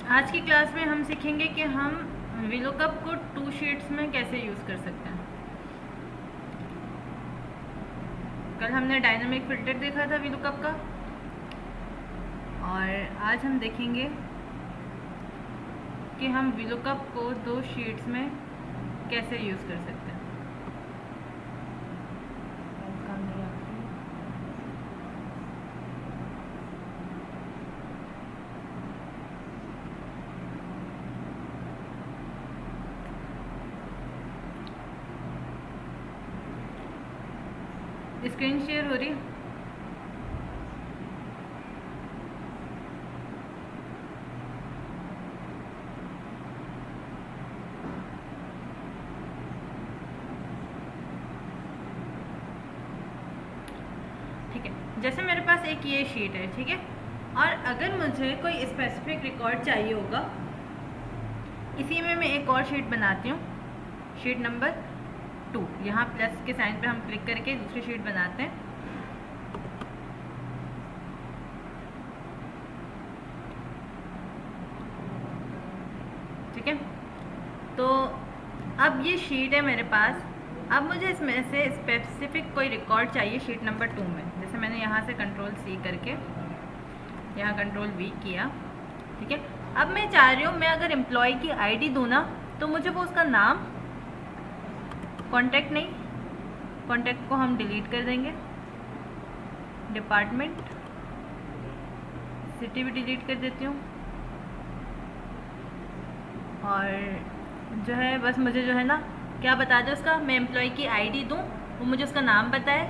आज की क्लास में हम सीखेंगे कि हम वीलुकअप को 2 शीट्स में कैसे यूज़ कर सकते हैं। कल हमने डायनामिक फिल्टर देखा था वीलुकअप का, और आज हम देखेंगे कि हम वीलुकअप को 2 शीट्स में कैसे यूज़ कर सकते हैं। स्क्रीन शेयर हो रही है? ठीक है, जैसे मेरे पास एक ये शीट है, ठीक है, और अगर मुझे कोई स्पेसिफिक रिकॉर्ड चाहिए होगा, इसी में मैं एक और शीट बनाती हूँ, शीट नंबर 2। यहाँ प्लस के साइन पे हम क्लिक करके दूसरी शीट बनाते हैं। ठीक है, तो अब ये शीट है मेरे पास। अब मुझे इसमें से स्पेसिफिक कोई रिकॉर्ड चाहिए शीट नंबर 2 में। जैसे मैंने यहाँ से कंट्रोल C करके यहाँ कंट्रोल V किया। ठीक है, अब मैं चाह रही हूँ मैं अगर एम्प्लॉय की आईडी दूँ ना, तो मुझे वो उसका नाम, कॉन्टैक्ट नहीं, कॉन्टैक्ट को हम डिलीट कर देंगे, डिपार्टमेंट, सिटी भी डिलीट कर देती हूँ, और जो है बस मुझे जो है ना क्या बता दे उसका, मैं एम्प्लॉय की आईडी दूँ, वो मुझे उसका नाम बताए,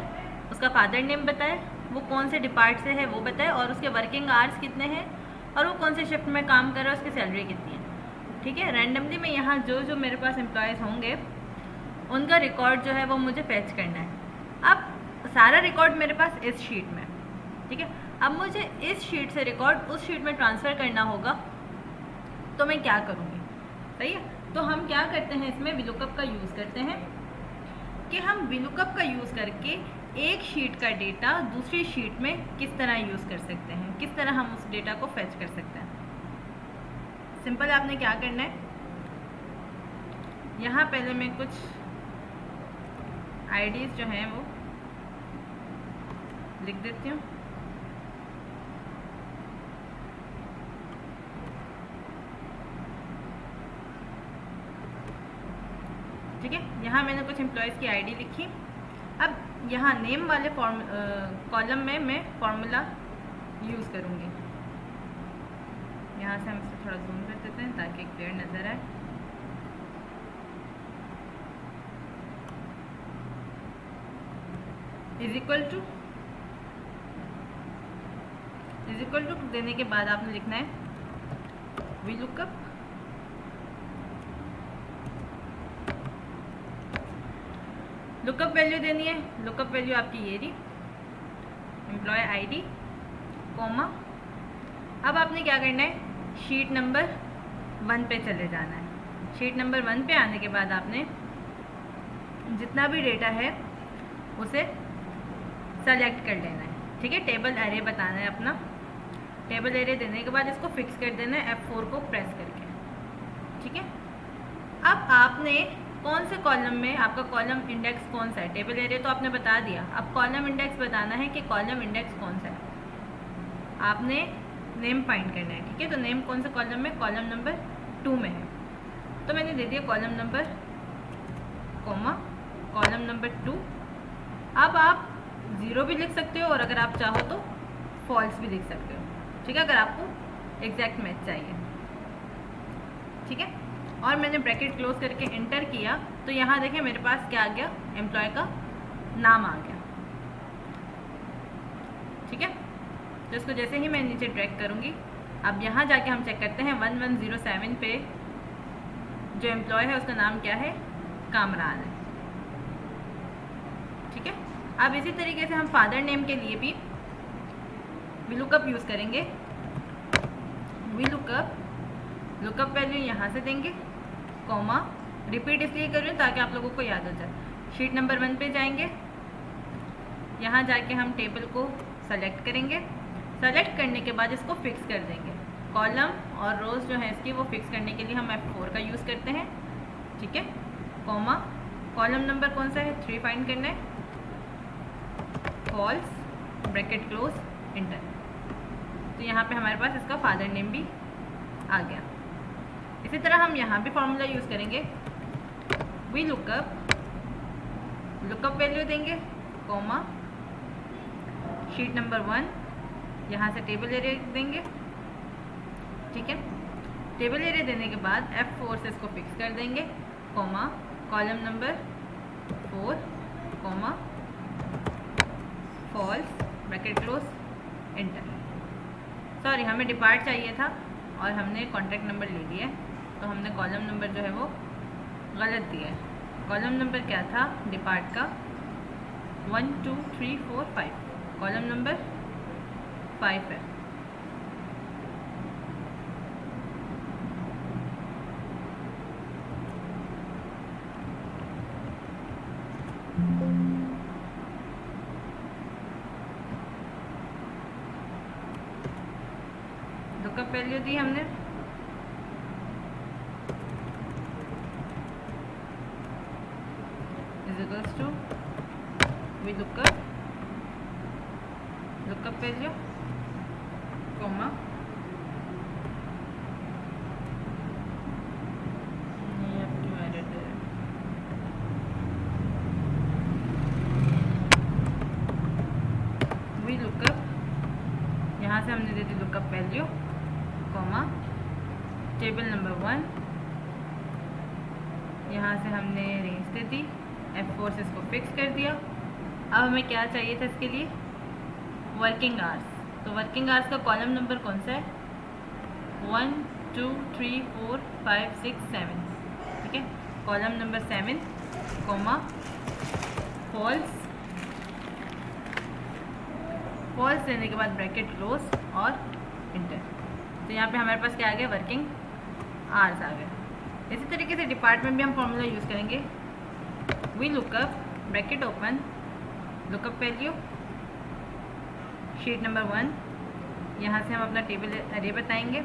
उसका फादर नेम बताए, वो कौन से डिपार्ट से है वो बताए, और उसके वर्किंग आवर्स कितने हैं, और वो कौन से शिफ्ट में काम कर रहा है, उसकी सैलरी कितनी है। ठीक है, रैंडमली मैं यहाँ जो जो मेरे पास एम्प्लॉयज़ होंगे उनका रिकॉर्ड जो है वो मुझे फैच करना है। अब सारा रिकॉर्ड मेरे पास इस शीट में, ठीक है, अब मुझे इस शीट से रिकॉर्ड उस शीट में ट्रांसफ़र करना होगा, तो मैं क्या करूँगी? सही है, तो हम क्या करते हैं, इसमें वीलुकअप का यूज़ करते हैं कि हम वीलुकअप का यूज़ करके एक शीट का डेटा दूसरी शीट में किस तरह यूज़ कर सकते हैं, किस तरह हम उस डेटा को फैच कर सकते हैं। सिंपल, आपने क्या करना है, यहाँ पहले मैं कुछ आईडीज़ जो हैं वो लिख देती हूँ। ठीक है, यहाँ मैंने कुछ एम्प्लॉयज़ की आईडी लिखी। अब यहाँ नेम वाले कॉलम में मैं फॉर्मूला यूज़ करूँगी। यहाँ से हम इसे थोड़ा जूम कर देते हैं ताकि क्लियर नज़र आए। इज इक्वल टू देने के बाद आपने लिखना है वीलुकअप लुकअप वैल्यू देनी है। लुकअप वैल्यू आपकी ये रही, एम्प्लॉय आईडी, कॉमा। अब आपने क्या करना है, शीट नंबर 1 पे चले जाना है। शीट नंबर 1 पे आने के बाद आपने जितना भी डेटा है उसे सेलेक्ट कर लेना है। ठीक है, टेबल एरे बताना है अपना। टेबल एरे देने के बाद इसको फिक्स कर देना है F4 को प्रेस करके। ठीक है, अब आपने कौन से कॉलम में, आपका कॉलम इंडेक्स कौन सा है, टेबल एरे तो आपने बता दिया, अब कॉलम इंडेक्स बताना है कि कॉलम इंडेक्स कौन सा है। आपने नेम फाइंड करना है। ठीक है, तो नेम कौन सा कॉलम में, कॉलम नंबर 2 में है, तो मैंने दे दिया column number, comma, column number 2। अब आप 0 भी लिख सकते हो, और अगर आप चाहो तो फॉल्स भी लिख सकते हो। ठीक है, अगर आपको एग्जैक्ट मैच चाहिए। ठीक है, और मैंने ब्रैकेट क्लोज करके एंटर किया, तो यहाँ देखें मेरे पास क्या आ गया, एम्प्लॉय का नाम आ गया। ठीक है, तो इसको जैसे ही मैं नीचे ड्रैग करूँगी, अब यहाँ जाके हम चेक करते हैं 1107 पे जो एम्प्लॉय है उसका नाम क्या है, कामरान है। ठीक है, अब इसी तरीके से हम फादर नेम के लिए भी वीलुकअप यूज़ करेंगे। वीलुकअप, लुकअप वैल्यू यहाँ से देंगे, कॉमा, रिपीट इसलिए कर रही हूँ ताकि आप लोगों को याद हो जाए। शीट नंबर 1 पे जाएंगे, यहाँ जाके हम टेबल को सेलेक्ट करेंगे। सेलेक्ट करने के बाद इसको फिक्स कर देंगे। कॉलम और रोज जो है इसकी वो फिक्स करने के लिए हम F4 का यूज़ करते हैं, ठीक है। कॉमा, कॉलम नंबर कौन सा है, 3 फाइंड करना है, फॉल्स, ब्रैकेट क्लोज, इंटर। तो यहाँ पे हमारे पास इसका फादर नेम भी आ गया। इसी तरह हम यहाँ भी फॉर्मूला यूज़ करेंगे, वी लुकअप वैल्यू देंगे, कॉमा, शीट नंबर 1, यहाँ से टेबल एरिया देंगे, ठीक है। टेबल एरिया देने के बाद F4 से इसको फिक्स कर देंगे, comma, column number 4, comma, false, bracket close, enter. Sorry, हमें डिपार्ट चाहिए था और हमने कॉन्ट्रैक्ट नंबर ले लिया है, तो हमने कॉलम नंबर जो है वो गलत दिया है। कॉलम नंबर क्या था डिपार्ट का, 1 2 3 4 5, कॉलम नंबर 5 है। लुकअप वैल्यू दी हमने, is equals to V lookup value, comma, V lookup, यहाँ से हमने दे दी lookup value, comma, table number 1, यहाँ से हमने रेंज दे दी, F4 से इसको फिक्स कर दिया। अब हमें क्या चाहिए था इसके लिए, वर्किंग आवर्स। तो वर्किंग आवर्स का कॉलम नंबर कौन सा है, 1 2 3 4 5 6 7, ठीक है। कॉलम नंबर 7, कॉमा, फॉल्स देने के बाद ब्रैकेट क्लोज और इंटर। तो यहाँ पे हमारे पास क्या आ गया, वर्किंग आवर्स आ गए। इसी तरीके से डिपार्ट में भी हम फॉर्मूला यूज़ करेंगे, V lookup, bracket open, lookup value, sheet number 1, यहाँ से हम अपना टेबल एरे बताएंगे,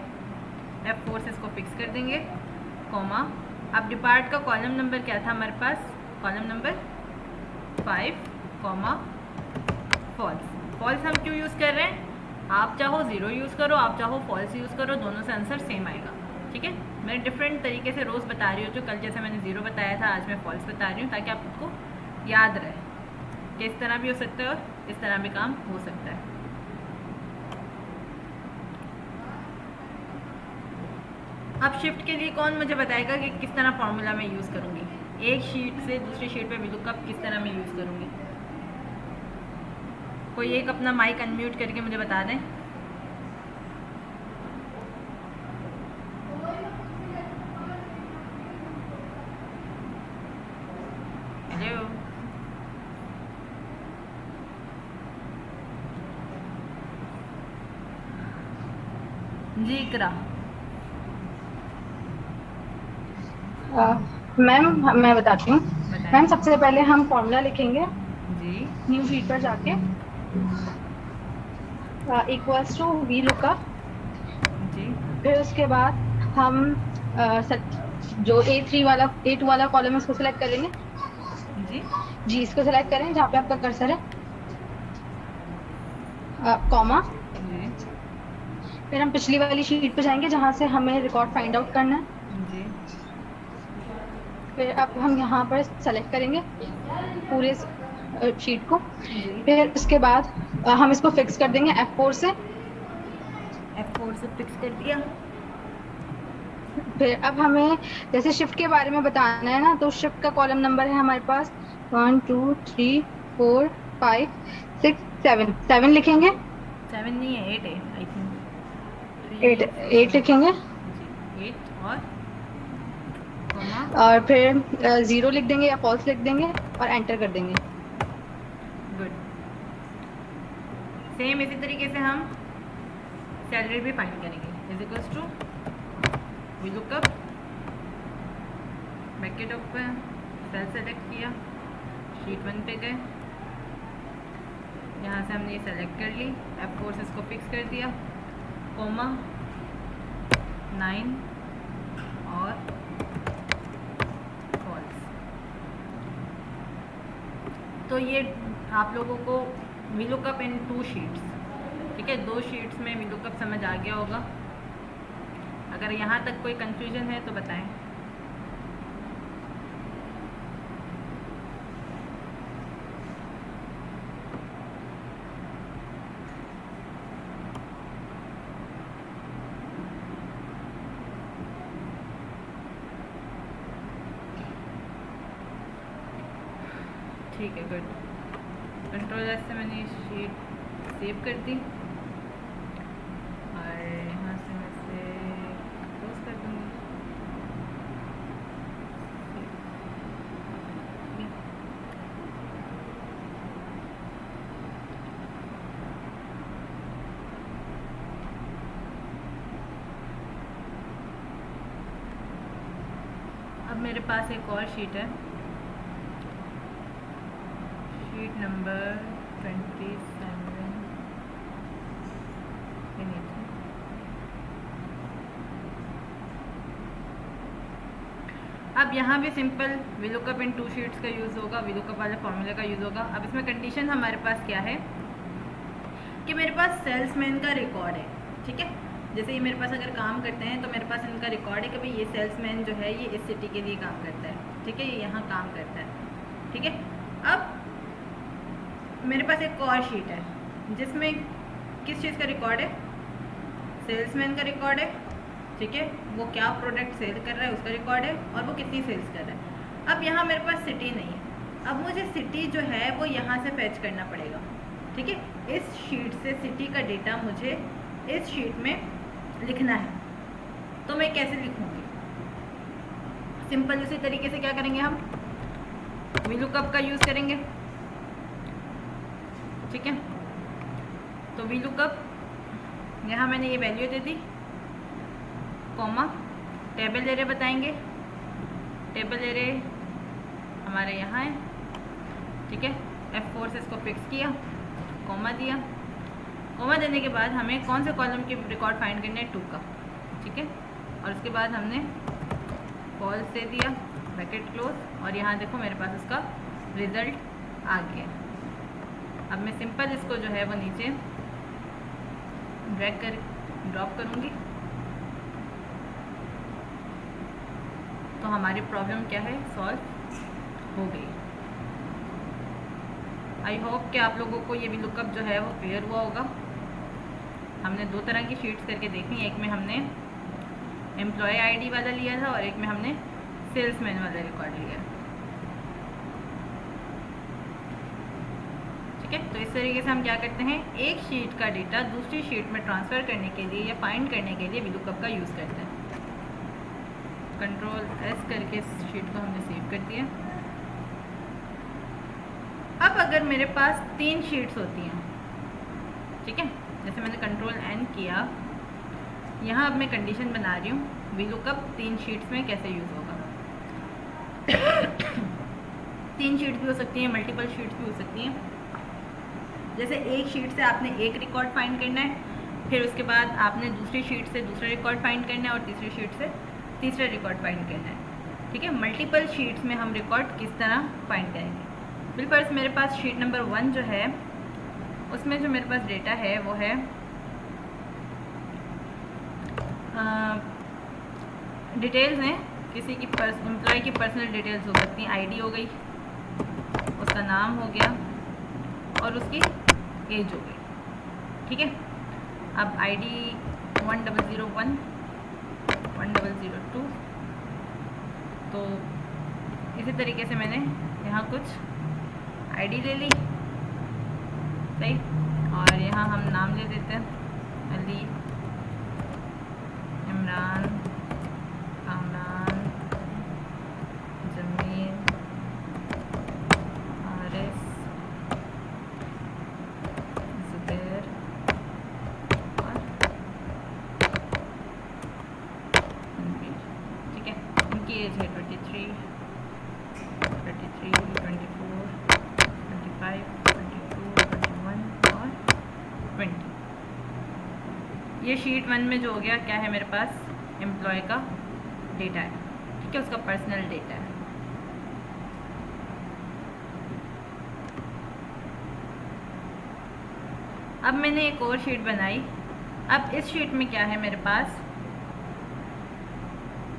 F4 से इसको फिक्स कर देंगे, कॉमा। अब डिपार्ट का कॉलम नंबर क्या था हमारे पास, column number 5, comma, false. False हम क्यों यूज़ कर रहे हैं, आप चाहो 0 यूज़ करो, आप चाहो फॉल्स यूज़ करो, दोनों से आंसर सेम आएगा, ठीक है। मैं डिफरेंट तरीके से रोज़ बता रही हूँ, तो कल जैसे मैंने 0 बताया था, आज मैं फॉल्स बता रही हूँ, ताकि आपको याद रहे कि इस तरह भी हो सकता है और इस तरह भी काम हो सकता है। अब शिफ्ट के लिए कौन मुझे बताएगा कि किस तरह फार्मूला मैं यूज़ करूँगी, एक शीट से दूसरी शीट पे VLOOKUP किस तरह मैं यूज़ करूँगी। कोई एक अपना माइक अनम्यूट करके मुझे बता दें। हेलो, जी इकरा। मैम मैं बताती हूँ। मैम सबसे पहले हम फॉर्मूला लिखेंगे जी, न्यू शीट पर जाके, इक्वल्स टू VLOOKUP। जी, फिर उसके बाद हम जो A2 वाला कॉलम है उसको सिलेक्ट करेंगे, जी इसको सिलेक्ट करें जहाँ पे आपका कर्सर है, कॉमा। जी, फिर हम पिछली वाली शीट पे जाएंगे जहाँ से हमें रिकॉर्ड फाइंड आउट करना है, जी। फिर अब हम यहाँ पर सेलेक्ट करेंगे पूरे शीट को। फिर उसके बाद हम इसको फिक्स कर देंगे F4 से, फिक्स कर दिया। फिर अब हमें जैसे शिफ्ट के बारे में बताना है ना, तो शिफ्ट का कॉलम नंबर है हमारे पास 1 2 3 4 5 6 7 लिखेंगे, 7 नहीं है, 8 है आई थिंक, 8 लिखेंगे 8 और फिर 0 लिख देंगे या फॉल्स लिख देंगे और एंटर कर देंगे। गुड। सेम इसी तरीके से हम सैलरी भी फाइंड करेंगे, is equals to VLOOKUP, bracket open, cell select किया, शीट 1 पे गए, यहाँ से हमने ये सेलेक्ट कर ली, F4 से इसको फिक्स कर दिया, कॉमा, 9 और फॉल्स। तो ये आप लोगों को VLOOKUP इन 2 शीट्स, ठीक है, 2 शीट्स में VLOOKUP समझ आ गया होगा। अगर यहाँ तक कोई कंफ्यूजन है तो बताएं। ठीक है, गुड। कंट्रोल एस से मैंने शीट सेव कर दी और यहाँ से मैं इसे क्लोज कर दूँगी। अब मेरे पास एक और शीट है, शीट नंबर 27 के नीचे। अब यहाँ भी सिंपल VLOOKUP इन 2 शीट्स का यूज़ होगा, VLOOKUP वाले फॉर्मूले का यूज़ होगा। अब इसमें कंडीशन हमारे पास क्या है कि मेरे पास सेल्समैन का रिकॉर्ड है, ठीक है। जैसे ये मेरे पास अगर काम करते हैं तो मेरे पास इनका रिकॉर्ड है कि भाई ये सेल्समैन जो है ये इस सिटी के लिए काम करता है, ठीक है, ये यहाँ काम करता है, ठीक है। अब मेरे पास एक और शीट है जिसमें किस चीज़ का रिकॉर्ड है, सेल्समैन का रिकॉर्ड है, ठीक है, वो क्या प्रोडक्ट सेल कर रहा है उसका रिकॉर्ड है और वो कितनी सेल्स कर रहा है। अब यहाँ मेरे पास सिटी नहीं है, अब मुझे सिटी जो है वो यहाँ से फैच करना पड़ेगा, ठीक है। इस शीट से सिटी का डेटा मुझे इस शीट में लिखना है, तो मैं कैसे लिखूँगी? सिंपल उसी तरीके से क्या करेंगे, हम VLOOKUP का यूज़ करेंगे, ठीक है। तो VLOOKUP यहाँ मैंने ये वैल्यू दे दी, कॉमा, टेबल एरे बताएंगे, टेबल एरे हमारे यहाँ है, ठीक है। F4 से इसको फिक्स किया, कॉमा दिया, कॉमा देने के बाद हमें कौन से कॉलम के रिकॉर्ड फाइंड करने हैं, 2 का, ठीक है। और उसके बाद हमने फॉल्स दे दिया, ब्रैकेट क्लोज, और यहाँ देखो मेरे पास उसका रिजल्ट आ गया। अब मैं सिंपल इसको जो है वो नीचे ड्रैग कर ड्रॉप करूँगी, तो हमारी प्रॉब्लम क्या है, सॉल्व हो गई। आई होप कि आप लोगों को ये VLOOKUP जो है वो क्लियर हुआ होगा। हमने 2 तरह की शीट्स करके देखी, एक में हमने एम्प्लॉय आईडी वाला लिया था और एक में हमने सेल्समैन वाला रिकॉर्ड लिया, ठीक है। तो इस तरीके से हम क्या करते हैं, एक शीट का डेटा दूसरी शीट में ट्रांसफ़र करने के लिए या फाइंड करने के लिए VLOOKUP का यूज़ करते हैं। कंट्रोल S करके इस शीट को हमने सेव कर दिया। अब अगर मेरे पास 3 शीट्स होती हैं, ठीक है, जैसे मैंने कंट्रोल N किया, यहाँ अब मैं कंडीशन बना रही हूँ VLOOKUP 3 शीट्स में कैसे यूज़ होगा। 3 शीट्स भी हो सकती हैं, मल्टीपल शीट्स भी हो सकती हैं। जैसे एक शीट से आपने एक रिकॉर्ड फाइंड करना है, फिर उसके बाद आपने दूसरी शीट से दूसरा रिकॉर्ड फाइंड करना है और तीसरी शीट से तीसरा रिकॉर्ड फाइंड करना है, ठीक है। मल्टीपल शीट्स में हम रिकॉर्ड किस तरह फाइंड करेंगे। बिलफर्स मेरे पास शीट नंबर 1 जो है उसमें जो मेरे पास डेटा है वो है डिटेल्स हैं, किसी की एम्प्लॉय की पर्सनल डिटेल्स हो सकती हैं, आईडी हो गई, उसका नाम हो गया और उसकी एज हो गई, ठीक है। अब आईडी 1001 1002, तो इसी तरीके से मैंने यहाँ कुछ आईडी ले ली, सही, और यहाँ हम नाम ले देते हैं, अली, इमरान, कामरान, जमील, हारिस, जुबैर और तनवीर, ठीक है। उनकी एज है 23, 24, 25, 22, 21 और 20। ये शीट 1 में जो हो गया क्या है मेरे पास, एम्प्लॉय का डेटा है, ठीक है, उसका पर्सनल डेटा है। अब मैंने एक और शीट बनाई। अब इस शीट में क्या है, मेरे पास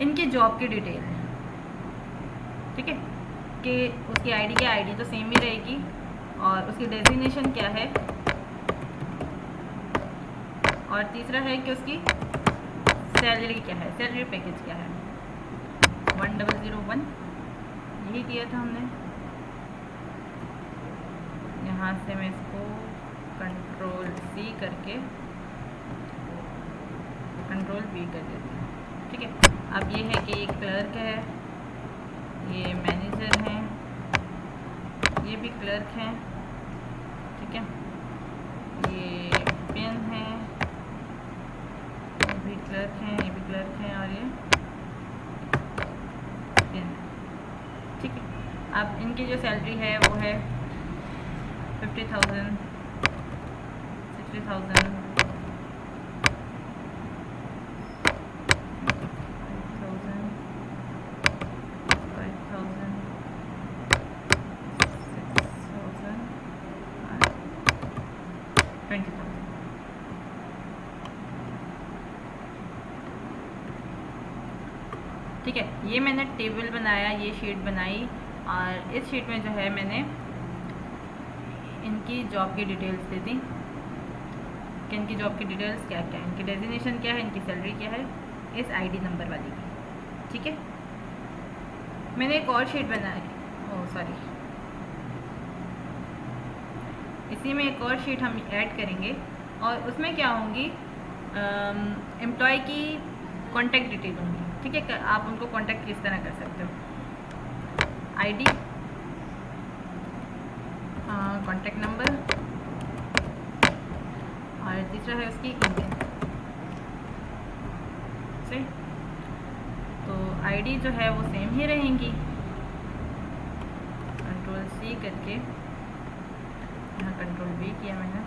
इनकी जॉब की डिटेल है, ठीक है, कि उसकी आईडी क्या, आईडी तो सेम ही रहेगी, और उसकी डेजिग्नेशन क्या है, और तीसरा है कि उसकी सैलरी क्या है, सैलरी पैकेज क्या है। 1001 यही किया था हमने। यहाँ से मैं इसको कंट्रोल C करके कंट्रोल V कर देती हूँ, ठीक है। अब ये है कि ये क्लर्क है, ये मैनेजर हैं, ये भी क्लर्क हैं, ठीक है, ये पेन है, ये भी क्लर्क हैं, ये भी क्लर्क हैं, और ये पेन है, ठीक है। अब इनकी जो सैलरी है वो है 50,000, 60,000, 20,000, ठीक है। ये मैंने टेबल बनाया, ये शीट बनाई, और इस शीट में जो है मैंने इनकी जॉब की डिटेल्स दे दी कि इनकी जॉब की डिटेल्स क्या क्या है, इनकी डेजिग्नेशन क्या है, इनकी सैलरी क्या है, इस आईडी नंबर वाली की, ठीक है। मैंने एक और शीट बनाई, ओह सॉरी, इसी में एक और शीट हम ऐड करेंगे, और उसमें क्या होंगी, एम्प्लॉय की कॉन्टैक्ट डिटेल होंगी, ठीक है। आप उनको कॉन्टैक्ट किस तरह कर सकते हो, आईडी, कॉन्टैक्ट नंबर, और तीसरा है उसकी ईमेल, सही। तो आईडी जो है वो सेम ही रहेंगी, कंट्रोल C करके, यहाँ कंट्रोल V किया मैंने।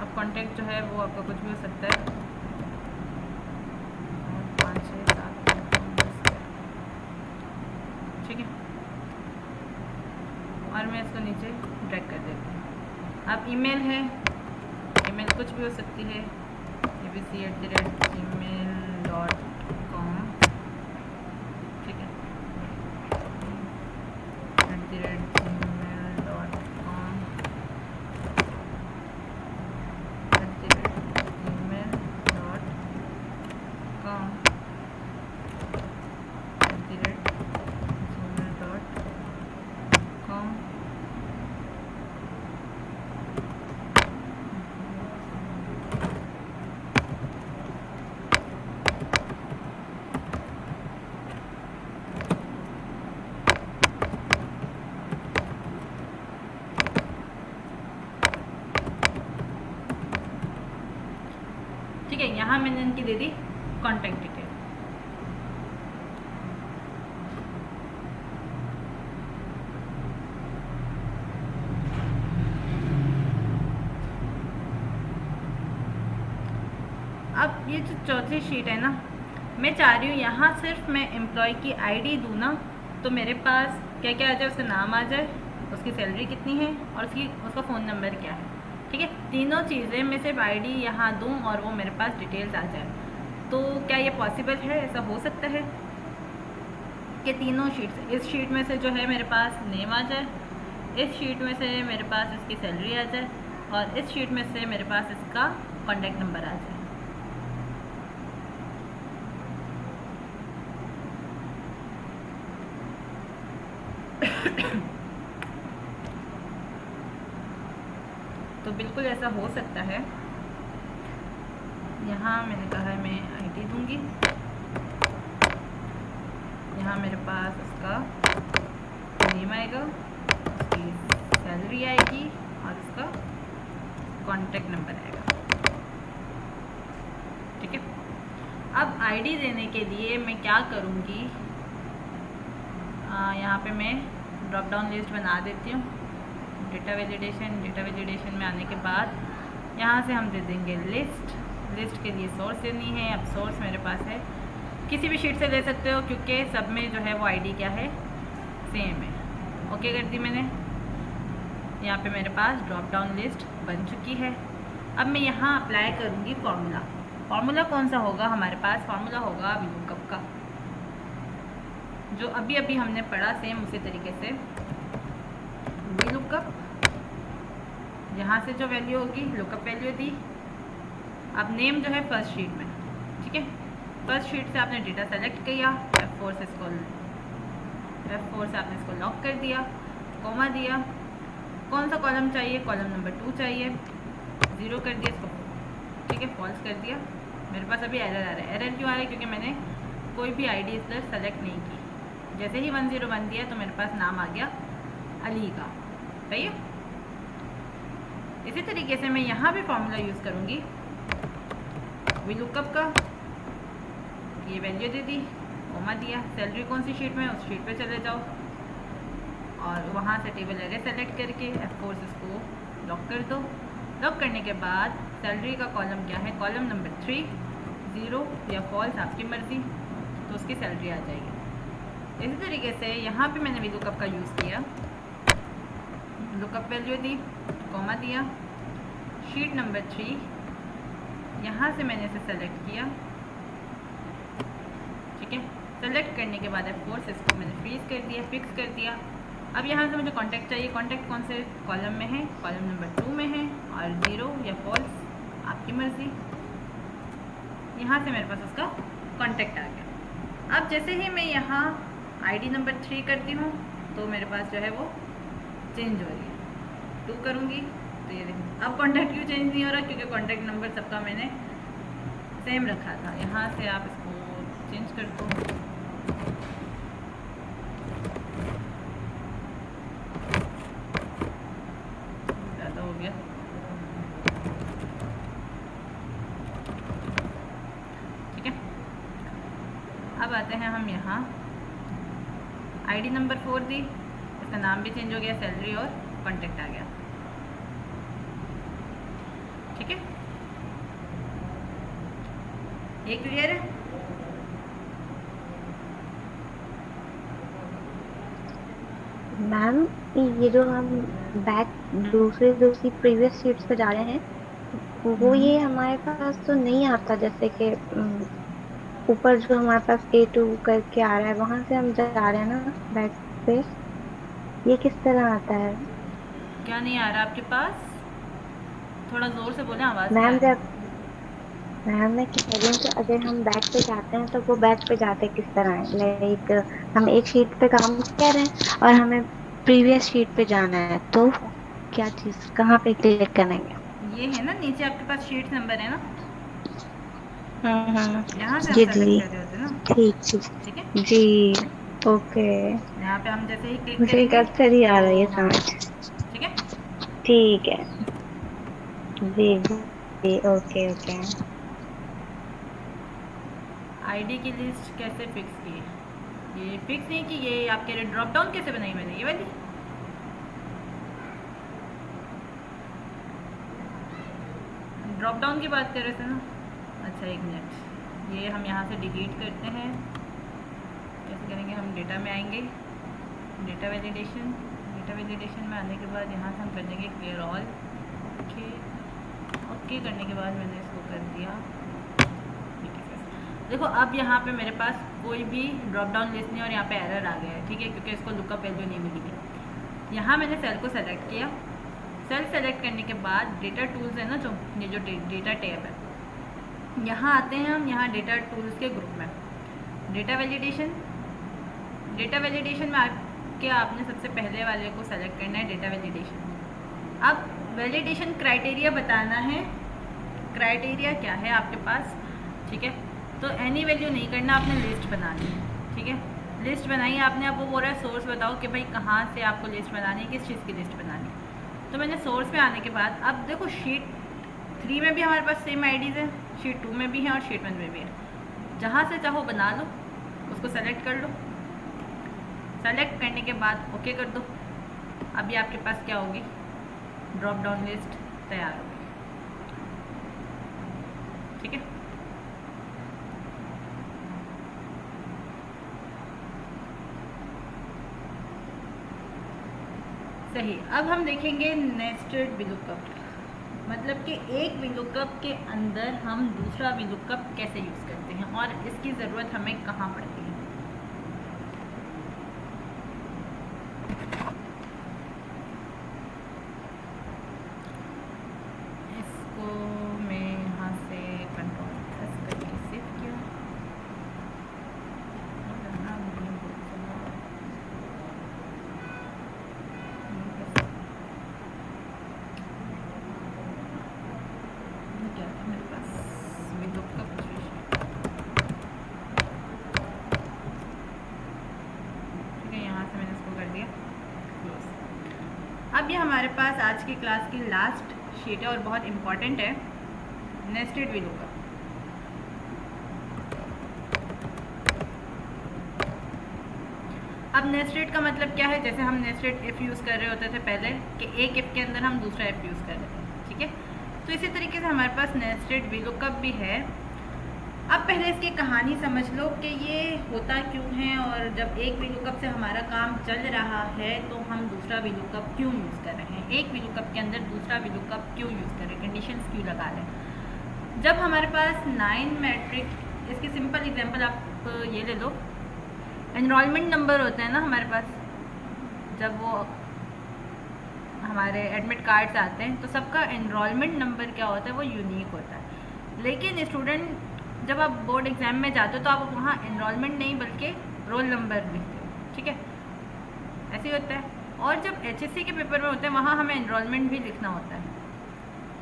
अब कॉन्टैक्ट जो है वो आपका कुछ भी हो सकता है, 5, 6, 7, 8, 9, 10, ठीक है, और मैं इसको नीचे ड्रैग कर देती हूँ। अब ईमेल है, ईमेल कुछ भी हो सकती है, abc@gmail.com, ठीक है, @gmail.com, ठीक है। यहाँ मैंने इनकी दे दी कॉन्टैक्ट डिटेल। अब ये जो चौथी शीट है ना, मैं चाह रही हूँ यहाँ सिर्फ मैं एम्प्लॉय की आईडी दूँ ना, तो मेरे पास क्या क्या आ जाए, उसका नाम आ जाए, उसकी सैलरी कितनी है, और उसका फ़ोन नंबर क्या है, ठीक है। तीनों चीज़ें मैं सिर्फ आईडी यहाँ दूँ और वो मेरे पास डिटेल्स आ जाए। तो क्या ये पॉसिबल है, ऐसा हो सकता है कि तीनों शीट, इस शीट में से जो है मेरे पास नेम आ जाए, इस शीट में से मेरे पास इसकी सैलरी आ जाए, और इस शीट में से मेरे पास इसका कॉन्टैक्ट नंबर आ जाए। तो बिल्कुल ऐसा हो सकता है। यहाँ मैंने कहा है मैं आईडी दूंगी, यहाँ मेरे पास उसका नेम आएगा, उसकी सैलरी आएगी, और उसका कॉन्टैक्ट नंबर आएगा, ठीक है। अब आईडी देने के लिए मैं क्या करूँगी, यहाँ पे मैं ड्रॉप डाउन लिस्ट बना देती हूँ। डेटा वैलिडेशन में आने के बाद यहाँ से हम दे देंगे लिस्ट के लिए सोर्स देनी है। अब सोर्स मेरे पास है किसी भी शीट से ले सकते हो क्योंकि सब में जो है वो आईडी क्या है, सेम है। ओके कर दी मैंने। यहाँ पे मेरे पास ड्रॉप डाउन लिस्ट बन चुकी है। अब मैं यहाँ अप्लाई करूँगी फार्मूला। फार्मूला कौन सा होगा हमारे पास? फार्मूला होगा VLOOKUP का, जो अभी अभी हमने पढ़ा सेम उसी तरीके से। VLOOKUP, यहाँ से जो वैल्यू होगी लुकअप वैल्यू दी। अब नेम जो है फर्स्ट शीट में, ठीक है, फर्स्ट शीट से आपने डेटा सेलेक्ट किया, F4 से आपने इसको लॉक कर दिया, कॉमा दिया। कौन सा कॉलम चाहिए? कॉलम नंबर 2 चाहिए, 0 कर दिया इसको, ठीक है, फॉल्स कर दिया। मेरे पास अभी एरर आ रहा है। एरर क्यों आ रहा है? क्योंकि मैंने कोई भी आईडी इधर सेलेक्ट नहीं की। जैसे ही 101 दिया तो मेरे पास नाम आ गया अली का, सही है। इसी तरीके से मैं यहाँ भी फार्मूला यूज़ करूँगी VLOOKUP का। ये वैल्यू दे दी, कॉमा दिया, सैलरी कौन सी शीट में है उस शीट पे चले जाओ और वहाँ से टेबल एरे सेलेक्ट करके F4 से इसको लॉक कर दो। लॉक करने के बाद सैलरी का कॉलम क्या है? कॉलम नंबर 3, 0 या फॉल्स आपकी मर्ज़ी, तो उसकी सैलरी आ जाएगी। इसी तरीके से यहाँ पे मैंने VLOOKUP का यूज़ किया, लुकअप वैल्यू दी, कॉमा दिया, शीट नंबर 3, यहाँ से मैंने इसे सेलेक्ट किया, ठीक है। सेलेक्ट करने के बाद F4 से इसको मैंने फ्रीज कर दिया, फिक्स कर दिया। अब यहाँ से मुझे कॉन्टैक्ट चाहिए। कॉन्टैक्ट कौन से कॉलम में है? कॉलम नंबर 2 में है, और 0 या फॉल्स आपकी मर्ज़ी। यहाँ से मेरे पास उसका कॉन्टैक्ट आ गया। अब जैसे ही मैं यहाँ आईडी नंबर 3 करती हूँ तो मेरे पास जो है वो चेंज हो रही है। 2 करूँगी तो ये देखिए, अब कॉन्टैक्ट क्यों चेंज नहीं हो रहा? क्योंकि कॉन्टैक्ट नंबर सबका मैंने सेम रखा था। यहाँ से आप इसको चेंज कर दो, ज़्यादा हो गया, ठीक है। अब आते हैं हम यहाँ, आईडी नंबर 4 दी, इसका नाम भी चेंज हो गया, सैलरी और कॉन्टैक्ट आ गया, ठीक है। ये क्लियर है? मैम ये जो हम बैक दूसरी प्रीवियस शीट्स पे जा रहे हैं वो ये हमारे पास तो नहीं आता, जैसे कि ऊपर जो हमारे पास A2 करके आ रहा है वहां से हम जा रहे हैं ना बैक पे, ये किस तरह आता है? क्या नहीं आ रहा आपके पास? थोड़ा ज़ोर से बोलें, आवाज़ नहीं आ मैम रही। मैम मैं कह रही हूँ कि अगर हम बैक पे जाते हैं तो वो बैक पे जाते किस तरह है? लाइक हम एक शीट पे काम कर रहे हैं और हमें प्रीवियस शीट पे जाना है, तो क्या चीज कहाँ पे क्लिक करेंगे? ये है ना नीचे आपके पास शीट नंबर है ना, यहाँ से आप जी सेलेक्ट जी, कर रहे होते ना, ठीक ठीक ठीक है। जी, ओके, यहाँ पे हम जैसे ही क्लिक मुझे एक करेंगे अक्सर ही आ रहा है ये तो हाँ, समझ। ठीक है। ठीक है जी जी, ओके ओके। आईडी की लिस्ट कैसे फिक्स की? ये फिक्स नहीं की, ये आपके लिए ड्रॉप डाउन कैसे बनाई मैंने, ये वाली। ड्रॉप डाउन की बात कर रहे थे ना। अच्छा एक मिनट, ये हम यहाँ से डिलीट करते हैं। कैसे करेंगे? हम डेटा में आएंगे, डेटा वैलिडेशन में आने के बाद यहाँ से हम कर देंगे क्लियर ऑल। ओके, ओके करने के बाद मैंने इसको कर दिया। देखो अब यहाँ पे मेरे पास कोई भी ड्रॉप डाउन लिस्ट नहीं और यहाँ पे एरर आ गया है, ठीक है, क्योंकि इसको लुकअप वैल्यू नहीं मिली थी। यहाँ मैंने सेल को सेलेक्ट किया। सेल सेलेक्ट करने के बाद डेटा टूल्स है ना, जो ये जो डेटा टैब है, यहाँ आते हैं हम, यहाँ डेटा टूल्स के ग्रुप में डेटा वैलिडेशन में आके आपने सबसे पहले वाले को सेलेक्ट करना है, डेटा वैलिडेशन। अब वैलिडेशन क्राइटेरिया बताना है, क्राइटेरिया क्या है आपके पास, ठीक है। तो एनी वैल्यू नहीं करना, आपने लिस्ट बनानी है, ठीक है। लिस्ट बनाई आपने, अब वो बोल रहा है सोर्स बताओ कि भाई कहाँ से आपको लिस्ट बनानी है, किस चीज़ की लिस्ट बनानी है। तो मैंने सोर्स पे आने के बाद अब देखो शीट 3 में भी हमारे पास सेम आईडीज़ है, शीट 2 में भी है और शीट 1 में भी है। जहाँ से चाहो बना लो, उसको सेलेक्ट कर लो। सेलेक्ट करने के बाद ओके कर दो। अभी आपके पास क्या होगी? ड्रॉप डाउन लिस्ट तैयार होगी, ठीक है। सही। अब हम देखेंगे नेस्टेड विलुकअप, मतलब कि एक विलुकअप के अंदर हम दूसरा विलुकअप कैसे यूज़ करते हैं और इसकी ज़रूरत हमें कहाँ पड़ती है। इसको मैं यहाँ से कंट्रोल प्रेस करके सेव किया। क्या था मेरे पास विलुकअप, ठीक है, यहाँ से मैंने इसको कर दिया क्लोज। अब ये हमारे पास आज की क्लास की लास्ट शीट है और बहुत इम्पॉर्टेंट है, नेस्टेड विलुकअप। अब नेस्टेड का मतलब क्या है, जैसे हम नेस्टेड इफ़ यूज़ कर रहे होते थे पहले कि एक इफ़ के अंदर हम दूसरा इफ़ यूज़ कर रहे थे, ठीक है। तो इसी तरीके से हमारे पास नेस्टेड विलुकअप भी है। अब पहले इसकी कहानी समझ लो कि ये होता क्यों है, और जब एक विलुकअप से हमारा काम चल रहा है तो हम दूसरा विलुकअप क्यों यूज़ कर रहे हैं, एक विलुकअप के अंदर दूसरा विलुकअप क्यों यूज़ कर रहे हैं, कंडीशंस क्यों लगा रहे हैं। जब हमारे पास 9 मैट्रिक, इसकी सिंपल एग्जांपल आप ये ले लो, एनरोलमेंट नंबर होते हैं ना हमारे पास, जब वो हमारे एडमिट कार्ड्स आते हैं तो सबका एनरोलमेंट नंबर क्या होता है, वो यूनिक होता है। लेकिन स्टूडेंट जब आप बोर्ड एग्ज़ाम में जाते हो तो आप वहाँ एनरोलमेंट नहीं बल्कि रोल नंबर लिखते हो, ठीक है, ऐसे ही होता है। और जब HSC के पेपर में होते हैं वहाँ हमें एनरोलमेंट भी लिखना होता है।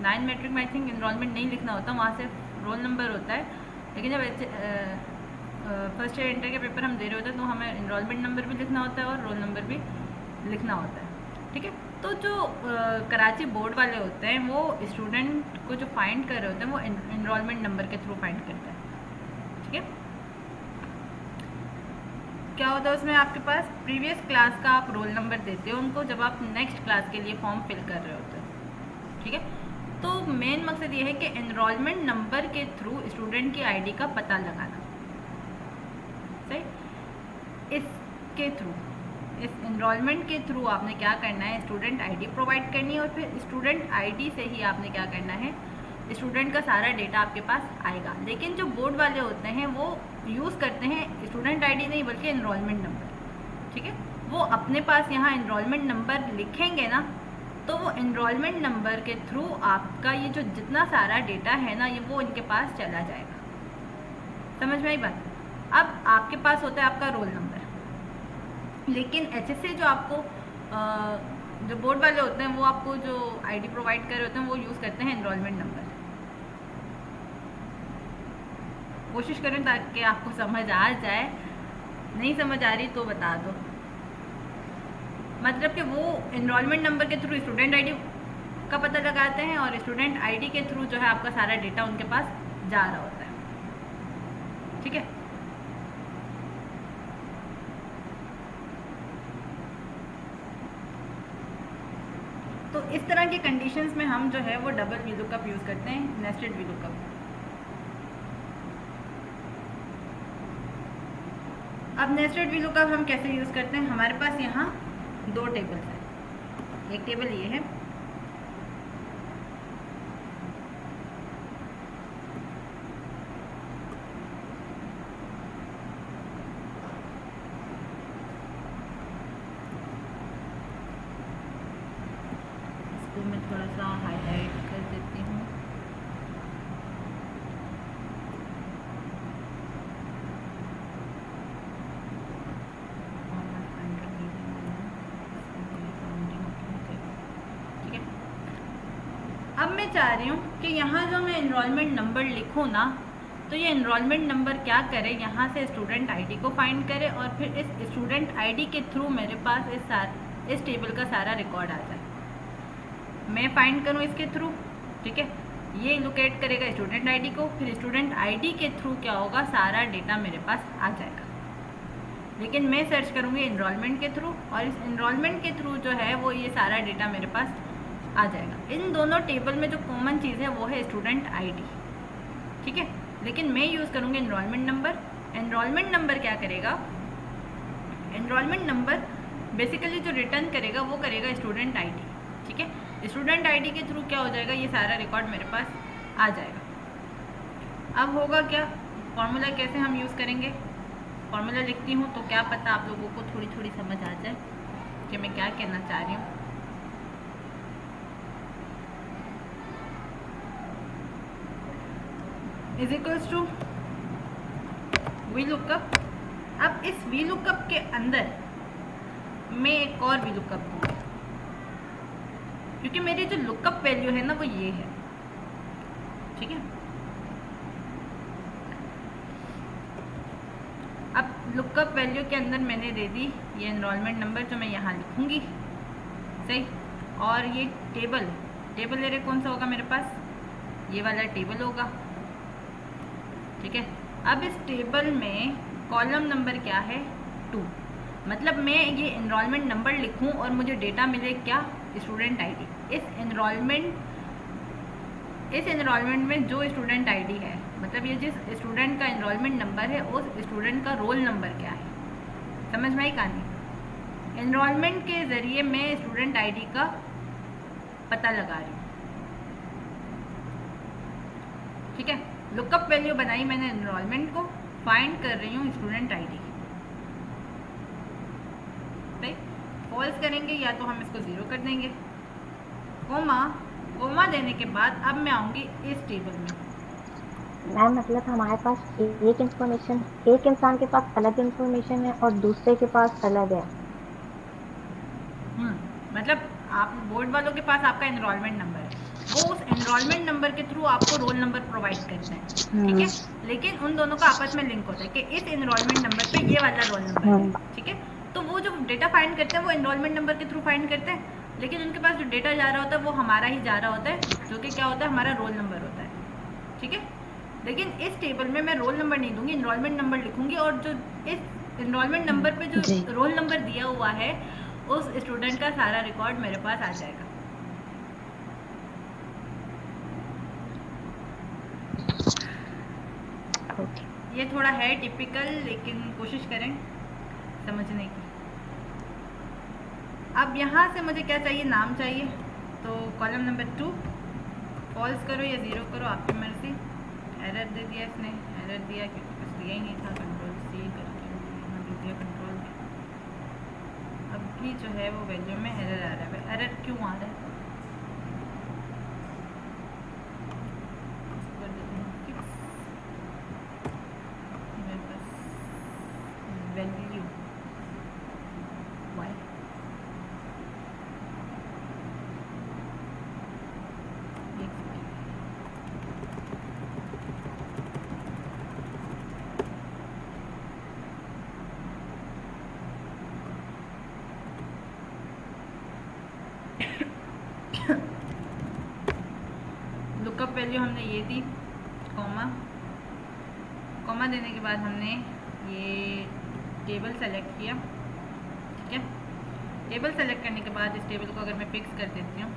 9 मैट्रिक में आई थिंक एनरोलमेंट नहीं लिखना होता, वहाँ सिर्फ रोल नंबर होता है। लेकिन जब फर्स्ट ईयर इंटर के पेपर हम दे रहे होते हैं तो हमें एनरोलमेंट नंबर भी लिखना होता है और रोल नंबर भी लिखना होता है, ठीक है। तो जो कराची बोर्ड वाले होते हैं वो स्टूडेंट को जो फाइंड कर रहे होते हैं वो एनरोलमेंट नंबर के थ्रू फाइंड करते हैं, ठीक है। क्या होता है उसमें, आपके पास प्रीवियस क्लास का आप रोल नंबर देते हो उनको जब आप नेक्स्ट क्लास के लिए फॉर्म फिल कर रहे होते हो, ठीक है। तो मेन मकसद ये है कि एनरोलमेंट नंबर के थ्रू स्टूडेंट की आईडी का पता लगाना, सही। इसके थ्रू, इस एनरोलमेंट के थ्रू आपने क्या करना है, स्टूडेंट आईडी प्रोवाइड करनी है और फिर स्टूडेंट आईडी से ही आपने क्या करना है, स्टूडेंट का सारा डेटा आपके पास आएगा। लेकिन जो बोर्ड वाले होते हैं वो यूज़ करते हैं स्टूडेंट आईडी नहीं बल्कि एनरोलमेंट नंबर, ठीक है। वो अपने पास यहाँ एनरोलमेंट नंबर लिखेंगे ना तो वो एनरोलमेंट नंबर के थ्रू आपका ये जो जितना सारा डेटा है ना ये वो इनके पास चला जाएगा। समझ में आई बात। अब आपके पास होता है आपका रोल नंबर, लेकिन HSC जो आपको जो बोर्ड वाले होते हैं वो आपको जो आईडी प्रोवाइड कर रहे होते हैं वो यूज़ करते हैं एनरोलमेंट नंबर। कोशिश करें ताकि आपको समझ आ जाए, नहीं समझ आ रही तो बता दो। मतलब कि वो एनरोलमेंट नंबर के थ्रू स्टूडेंट आईडी का पता लगाते हैं और स्टूडेंट आईडी के थ्रू जो है आपका सारा डेटा उनके पास जा रहा होता है, ठीक है। तो इस तरह की कंडीशंस में हम जो है वो डबल VLOOKUP यूज़ करते हैं, नेस्टेड VLOOKUP। अब नेस्टेड VLOOKUP हम कैसे यूज़ करते हैं, हमारे पास यहाँ 2 टेबल्स हैं। एक टेबल ये है, इसको मैं थोड़ा सा हाईलाइट कर देती हूँ। ठीक है, अब मैं चाह रही हूँ कि यहाँ जो मैं एनरोलमेंट नंबर लिखूँ ना तो ये एनरोलमेंट नंबर क्या करे, यहाँ से स्टूडेंट आईडी को फाइंड करे और फिर इस स्टूडेंट आईडी के थ्रू मेरे पास इस टेबल का सारा रिकॉर्ड आ जाए। मैं फाइंड करूँ इसके थ्रू, ठीक है। ये लोकेट करेगा स्टूडेंट आईडी को, फिर स्टूडेंट आईडी के थ्रू क्या होगा, सारा डेटा मेरे पास आ जाएगा। लेकिन मैं सर्च करूँगी एनरोलमेंट के थ्रू और इस एनरोलमेंट के थ्रू जो है वो ये सारा डेटा मेरे पास आ जाएगा। इन दोनों टेबल में जो कॉमन चीज़ है वो है स्टूडेंट आईडी, ठीक है। लेकिन मैं यूज़ करूँगी एनरोलमेंट नंबर। एनरोलमेंट नंबर क्या करेगा, एनरोलमेंट नंबर बेसिकली जो रिटर्न करेगा वो करेगा स्टूडेंट आईडी, ठीक है। स्टूडेंट आईडी के थ्रू क्या हो जाएगा, ये सारा रिकॉर्ड मेरे पास आ जाएगा। अब होगा क्या, फॉर्मूला कैसे हम यूज़ करेंगे, फॉर्मूला लिखती हूँ तो क्या पता आप लोगों को थोड़ी थोड़ी समझ आ जाए कि मैं क्या कहना चाह रही हूँ। Is equals to V lookup. अब इस वी लुकअप के अंदर मैं एक और वी लुकअप दूँगी, क्योंकि मेरी जो लुकअप वैल्यू है ना वो ये है, ठीक है। अब लुकअप वैल्यू के अंदर मैंने दे दी ये एनरोलमेंट नंबर जो मैं यहाँ लिखूँगी, सही। और ये टेबल एरे कौन सा होगा मेरे पास, ये वाला टेबल होगा, ठीक है। अब इस टेबल में कॉलम नंबर क्या है, 2। मतलब मैं ये एनरोलमेंट नंबर लिखूं और मुझे डेटा मिले क्या, स्टूडेंट आईडी। इस एनरोलमेंट में जो स्टूडेंट आईडी है, मतलब ये जिस स्टूडेंट का एनरोलमेंट नंबर है उस स्टूडेंट का रोल नंबर क्या है, समझ में आई कहानी। एनरोलमेंट के ज़रिए मैं स्टूडेंट आईडी का पता लगा रही हूँ, ठीक है। लुकअप वैल्यू बनाई मैंने एनरोलमेंट को, फाइंड कर रही हूँ स्टूडेंट आईडी, सही। फॉल्स करेंगे या तो हम इसको 0 कर देंगे, कोमा देने के बाद अब मैं आऊँगी इस टेबल में। मैम मतलब हमारे पास एक इंफॉर्मेशन, एक इंसान के पास अलग इंफॉर्मेशन है और दूसरे के पास अलग है। मतलब आप बोर्ड वालों के पास आपका एनरोलमेंट नंबर है, वो उस एनरोलमेंट नंबर के थ्रू आपको रोल नंबर प्रोवाइड करते हैं, ठीक है। लेकिन उन दोनों का आपस में लिंक होता है कि इस एनरोलमेंट नंबर पे ये वाला रोल नंबर है, ठीक है। तो वो जो डेटा फाइंड करते हैं वो एनरोलमेंट नंबर के थ्रू फाइंड करते हैं, लेकिन उनके पास जो डेटा जा रहा होता है वो हमारा ही जा रहा होता है, जो कि क्या होता है, हमारा रोल नंबर होता है, ठीक है। लेकिन इस टेबल में मैं रोल नंबर नहीं दूंगी, एनरोलमेंट नंबर लिखूंगी, और जो इस एनरोलमेंट नंबर पे जो रोल नंबर दिया हुआ है उस स्टूडेंट का सारा रिकॉर्ड मेरे पास आ जाएगा। ये थोड़ा है टिपिकल, लेकिन कोशिश करें समझने की। अब यहाँ से मुझे क्या चाहिए, नाम चाहिए, तो कॉलम नंबर 2 फॉल्स करो या 0 करो, आपकी मर्जी। एरर दे दिया इसने, एरर दिया क्योंकि कुछ दिया ही नहीं था, कंट्रोल C करके यहाँ दे दिया कंट्रोल। अब भी जो है वो वैल्यू में एरर आ रहा है, एरर क्यों आ रहा है, वैल्यू वाई लुकअप वैल्यू हमने ये दी, कॉमा देने के बाद हमने ये टेबल सेलेक्ट किया, ठीक है। टेबल सेलेक्ट करने के बाद इस टेबल को अगर मैं फिक्स कर देती हूँ,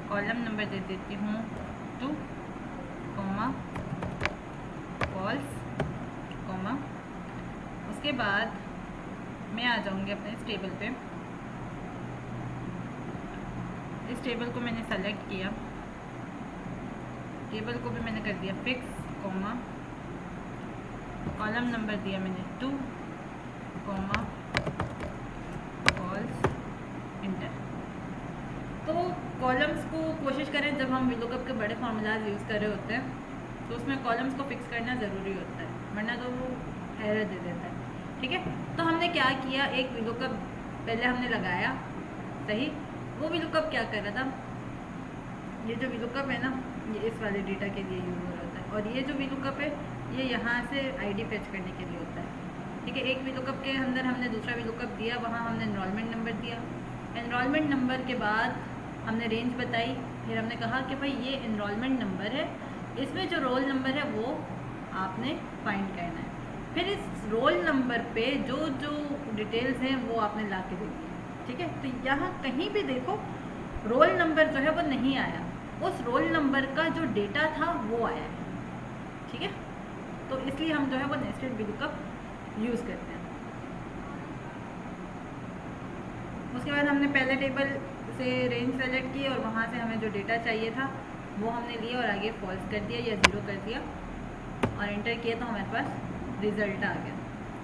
कॉलम नंबर दे देती हूँ 2, फॉल्स, उसके बाद मैं आ जाऊँगी अपने इस टेबल पे। इस टेबल को मैंने सेलेक्ट किया, टेबल को भी मैंने कर दिया फिक्स, कॉलम नंबर दिया मैंने 2, फॉल्स, इंटर। तो कॉलम्स को कोशिश करें, जब हम VLOOKUP के बड़े फार्मूलाज यूज़ कर रहे होते हैं तो उसमें कॉलम्स को फिक्स करना ज़रूरी होता है, वरना तो वो एरर दे देता है, ठीक है। तो हमने क्या किया, एक VLOOKUP पहले हमने लगाया, सही। वो VLOOKUP क्या कर रहा था, ये जो VLOOKUP है ना, ये इस वाले डेटा के लिए यूज़ हो रहा होता है, और ये जो VLOOKUP है ये यहाँ से आईडी फेच करने के लिए होता है, ठीक है। एक VLOOKUP के अंदर हमने दूसरा VLOOKUP दिया, वहाँ हमने एनरोलमेंट नंबर दिया, एनरोलमेंट नंबर के बाद हमने रेंज बताई, फिर हमने कहा कि भाई ये एनरोलमेंट नंबर है, इसमें जो रोल नंबर है वो आपने फाइंड करना है। फिर इस रोल नंबर पे जो जो डिटेल्स हैं वो आपने ला के दे दी, ठीक है। तो यहाँ कहीं भी देखो रोल नंबर जो है वो नहीं आया, उस रोल नंबर का जो डेटा था वो आया है, ठीक है। तो इसलिए हम जो है वो नेस्टेड VLOOKUP यूज़ करते हैं। उसके बाद हमने पहले टेबल से रेंज सेलेक्ट की और वहाँ से हमें जो डेटा चाहिए था वो हमने लिया और आगे फॉल्स कर दिया या ज़ीरो कर दिया और एंटर किया तो हमारे पास रिज़ल्ट आ गया।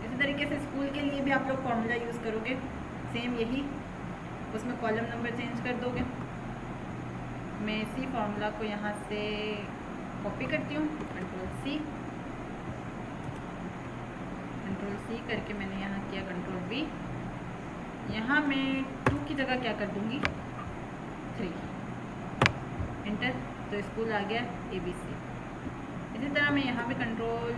इसी तरीके से स्कूल के लिए भी आप लोग फार्मूला यूज़ करोगे, सेम यही, उसमें कॉलम नंबर चेंज कर दोगे। मैं इसी फार्मूला को यहाँ से कॉपी करती हूँ, कंट्रोल सी करके मैंने यहाँ किया कंट्रोल V। यहाँ मैं 2 की जगह क्या कर दूँगी 3, एंटर, तो स्कूल आ गया ABC। इसी तरह मैं यहाँ पे कंट्रोल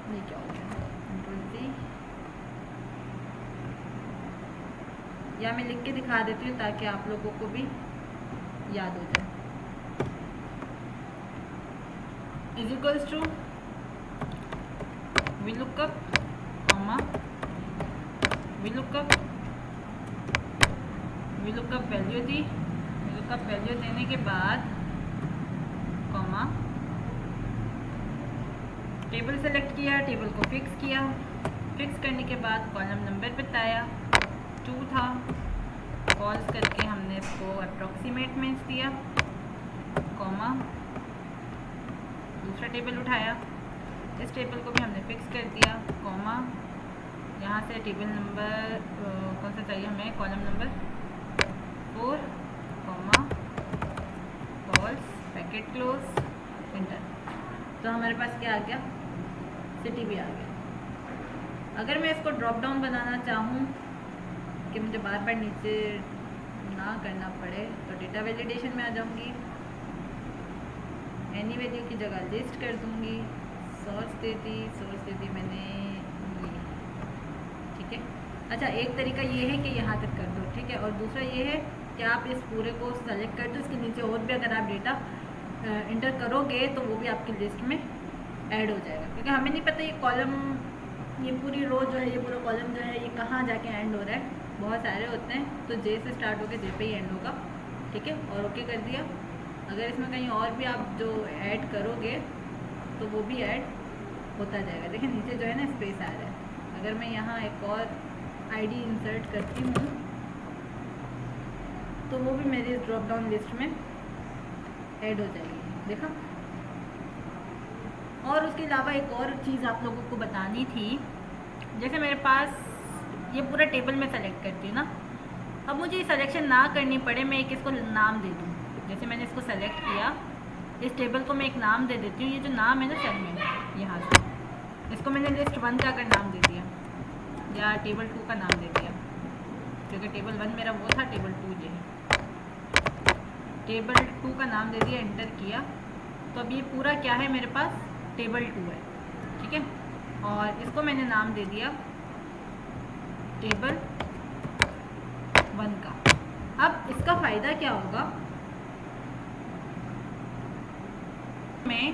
नहीं क्या होगा कंट्रोल C, या मैं लिख के दिखा देती हूँ ताकि आप लोगों को भी याद हो जाए। Is equals to VLOOKUP, VLOOKUP value दी, VLOOKUP वैल्यू देने के बाद कॉमा, टेबल सेलेक्ट किया, टेबल को फिक्स किया, फिक्स करने के बाद कॉलम नंबर बताया 2 था, फॉल्स करके हमने इसको अप्रॉक्सीमेट में दिया, कॉमा, दूसरा टेबल उठाया, इस टेबल को भी हमने फिक्स कर दिया, कॉमा, यहाँ से टेबल नंबर कौन सा चाहिए हमें, column number 4, comma, false, bracket close, enter. तो हमारे पास क्या आ गया, सिटी भी आ गया। अगर मैं इसको ड्रॉप डाउन बनाना चाहूँ कि मुझे बार बार नीचे ना करना पड़े तो डेटा वैलिडेशन में आ जाऊँगी, एनी वैल्यू की जगह लिस्ट कर दूँगी, सोर्स दे दी मैंने ये, ठीक है। अच्छा, एक तरीका ये है कि यहाँ तक कर दो, ठीक है, और दूसरा ये है कि आप इस पूरे को सेलेक्ट कर दो, इसके नीचे और भी अगर आप डेटा इंटर करोगे तो वो भी आपकी लिस्ट में ऐड हो जाएगा, क्योंकि हमें नहीं पता ये कॉलम, ये पूरी रो जो है, ये पूरा कॉलम जो है, ये कहाँ जाके एंड हो रहा है, बहुत सारे होते हैं, तो जे से स्टार्ट होकर जे पे ही एंड होगा, ठीक है, और ओके कर दिया। अगर इसमें कहीं और भी आप जो ऐड करोगे तो वो भी ऐड होता जाएगा। देखिए नीचे जो है ना स्पेस आ रहा है, अगर मैं यहाँ एक और आईडी इंसर्ट करती हूँ तो वो भी मेरी इस ड्रॉप डाउन लिस्ट में ऐड हो जाएगी, देखा। और उसके अलावा एक और चीज़ आप लोगों को बतानी थी, जैसे मेरे पास ये पूरा टेबल में सेलेक्ट करती हूँ ना, अब मुझे सिलेक्शन ना करनी पड़े, मैं एक इसको नाम दे दूँ। जैसे मैंने इसको सेलेक्ट किया, इस टेबल को मैं एक नाम दे देती हूँ, ये जो नाम है ना सेल में, यहाँ से इसको मैंने लिस्ट 1 का अगर नाम दे दिया या टेबल 2 का नाम दे दिया, क्योंकि टेबल 1 मेरा वो था, टेबल 2 ये है, टेबल 2 का नाम दे दिया, एंटर किया, तो अब ये पूरा क्या है मेरे पास, टेबल 2 है, ठीक है। और इसको मैंने नाम दे दिया टेबल 1 का। अब इसका फ़ायदा क्या होगा, मैं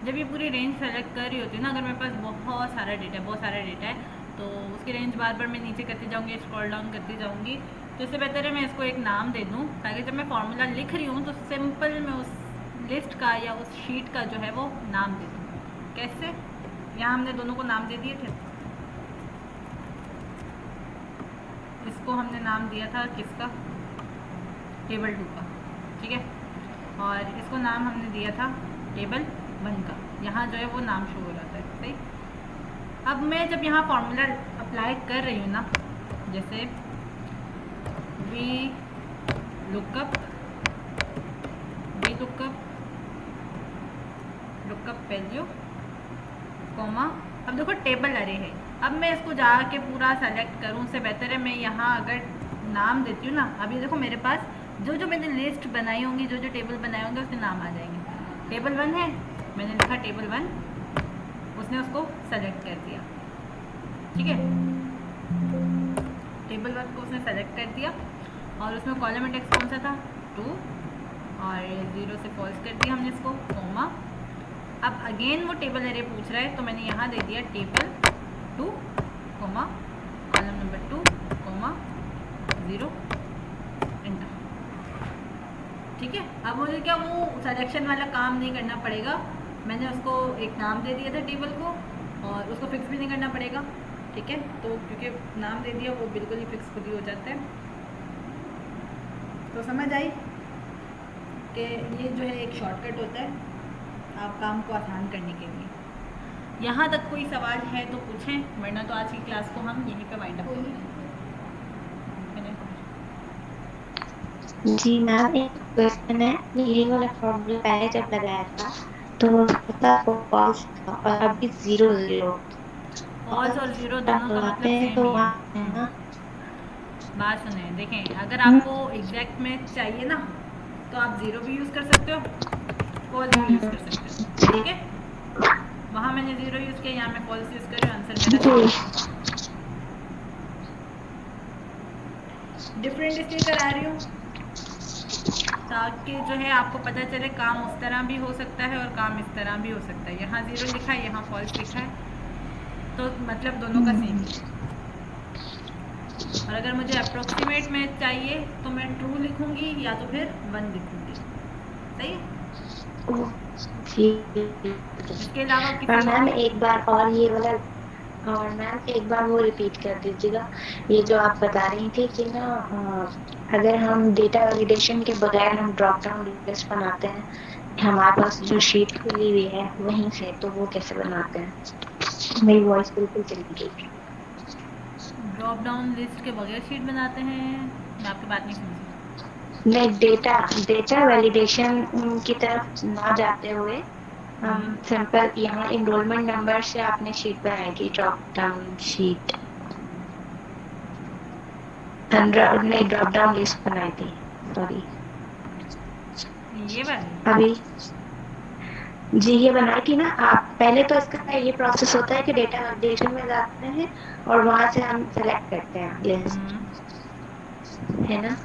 जब ये पूरी रेंज सेलेक्ट कर रही होती हूँ ना, अगर मेरे पास बहुत सारा डेटा है तो उसकी रेंज बार बार मैं नीचे करती जाऊँगी, स्क्रॉल डाउन करती जाऊँगी, तो इससे बेहतर है मैं इसको एक नाम दे दूँ, ताकि जब मैं फार्मूला लिख रही हूँ तो सिंपल मैं उस लिस्ट का या उस शीट का जो है वो नाम दे दूँ। कैसे, यहाँ हमने दोनों को नाम दे दिए थे, इसको हमने नाम दिया था किसका, टेबल 2 का, ठीक है, और इसको नाम हमने दिया था टेबल 1 का, यहाँ जो है वो नाम शो हो रहा था, सही। अब मैं जब यहाँ फार्मूला अप्लाई कर रही हूँ ना, जैसे VLOOKUP वैल्यू, कॉमा, अब देखो टेबल अरे है, अब मैं इसको जाके पूरा सेलेक्ट करूँ, उससे बेहतर है मैं यहाँ अगर नाम देती हूँ ना, अभी देखो मेरे पास जो जो मैंने लिस्ट बनाई होंगी, जो जो टेबल बनाए होंगे उसके नाम आ जाएंगे। टेबल 1 है, मैंने लिखा टेबल 1, उसने उसको सेलेक्ट कर दिया, ठीक है, टेबल 1 को उसने सेलेक्ट कर दिया, और उसमें कॉलम इंडेक्स कौन सा था 2, और 0 से फॉल्स कर दिया हमने इसको, कॉमा। अब अगेन वो टेबल एरे पूछ रहा है, तो मैंने यहाँ दे दिया table 2, comma, column number 2, comma, 0, enter, ठीक है। अब मुझे क्या वो सिलेक्शन वाला काम नहीं करना पड़ेगा, मैंने उसको एक नाम दे दिया था टेबल को, और उसको फिक्स भी नहीं करना पड़ेगा, ठीक है। तो क्योंकि नाम दे दिया वो बिल्कुल ही फिक्स खुद ही हो जाता है। तो समझ आई कि ये जो है एक शॉर्टकट होता है आप काम को आसान करने के लिए। यहाँ तक कोई सवाल है तो पूछें, वरना तो आज की क्लास को हम यहीं पे वाइंड अप करें। जी मैम, एक क्वेश्चन है, ये वाला फॉर्मूला पहले जब लगाया था तो उसका फॉल्स था और अभी 0 0। फॉल्स और जीरो दोनों का लगाते मतलब हैं सेम तो ही है। वहाँ ना बात सुने, देखें, अगर आपको एग्जैक्ट में चाहिए ना तो आप ज़ीरो भी यूज़ कर सकते हो, फॉल्स भी यूज़ कर सकते हो, ठीक है। वहाँ मैंने ज़ीरो यूज़ किया, यहाँ मैं फॉल्स यूज़ कर रही हूँ, आंसर मेरा सेम है। डिफरेंट इसलिए करा रही हूँ ताकि जो है आपको पता चले काम उस तरह भी हो सकता है और काम इस तरह भी हो सकता है। यहाँ ज़ीरो लिखा है, यहाँ फॉल्स लिखा है, तो मतलब दोनों का सेम ही है। और अगर मुझे अप्रोक्सीमेट में चाहिए तो मैं ट्रू लिखूंगी या तो फिर 1 लिखूंगी, सही है। जी। इसके अलावा और किसी मैम और एक बार और ये वाला, और मैम एक बार वो रिपीट कर दीजिएगा, ये जो आप बता रही थी कि ना अगर हम डेटा वैलिडेशन के बगैर हम ड्रॉप डाउन लिस्ट बनाते हैं, हमारे पास जो शीट खुली हुई है वहीं से, तो वो कैसे बनाते हैं? मेरी वॉइस बिल्कुल चली गई। ड्रॉप डाउन लिस्ट के बगैर शीट बनाते हैं, मैं आपकी बात नहीं समझी। नहीं, डेटा वैलिडेशन की तरफ ना जाते हुए हम सिंपल यहाँ इनरोलमेंट नंबर से आपने शीट बनाई थी, ड्रॉप डाउन शीट, नहीं ड्रॉप डाउन लिस्ट बनाई थी, सॉरी ये वाली अभी जी ये बनाई थी ना आप पहले। तो इसका ये प्रोसेस होता है कि डेटा वैलिडेशन में जाते हैं और वहां से हम सेलेक्ट करते हैं लिस्ट, है ना।